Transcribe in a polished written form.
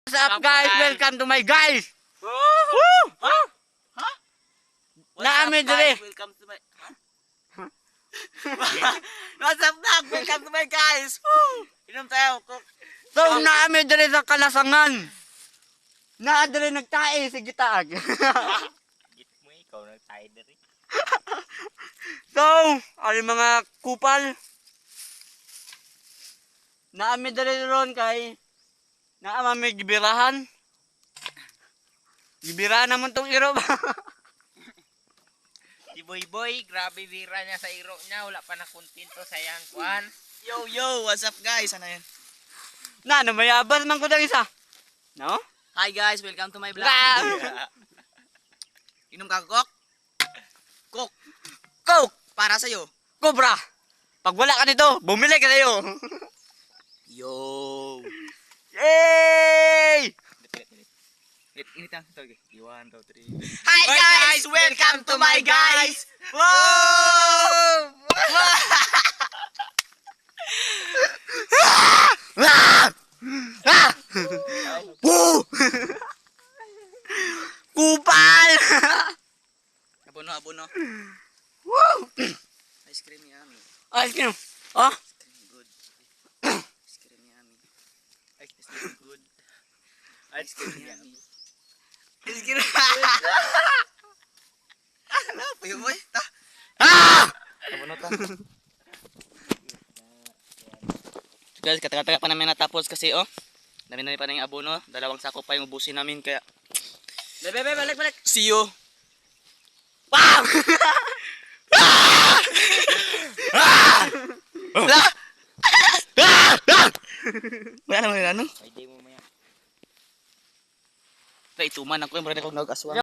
What's up guys? Welcome to my guys! Woo! Huh? Huh? Naami dire. Welcome to my... What's up, Doc? Welcome to my guys! Woo! Inom tayo. So naami dire sa kalasangan. Naa dire nagtae sa gitaag. Git mo ikaw, nagtayo na rin. So, ay mga kupal. Naami dire ron kay naa may gibirahan. Gibirahan naman tong iro ba? Si Boy, grabe bira niya sa iro niya. Wala pa na kontento sa yang kwan. Yo, what's up guys? Ano yun? Na, namayabas man ko dang isa. No? Hi guys, welcome to my vlog. Wow. Inom ka, Kok? Kok, Coke! para sa'yo. Cobra! Pag wala ka nito, bumili ka tayo. Yo! Yay! Init lang ito. 1, 2, 3. Hi guys! Welcome to my guys! Whoa! Woo! Kupal! Abono. Woo! Ice cream yummy. Ice cream. Oh? Ice cream good. Ice cream yummy. Ice cream good. Ice cream yummy. Ice cream. Ano? Puyo mo eh. Ta. Ah! Abono ta. Guys, kataga-taga pa namin natapos kasi oh. Dami na pa na yung abono. 2 sako pa yung ubusin namin kaya. Balik. See you. Wow! Wala naman ano? Ay, di mo maya. Kaya ituman ako yung marami akong nag-aswang.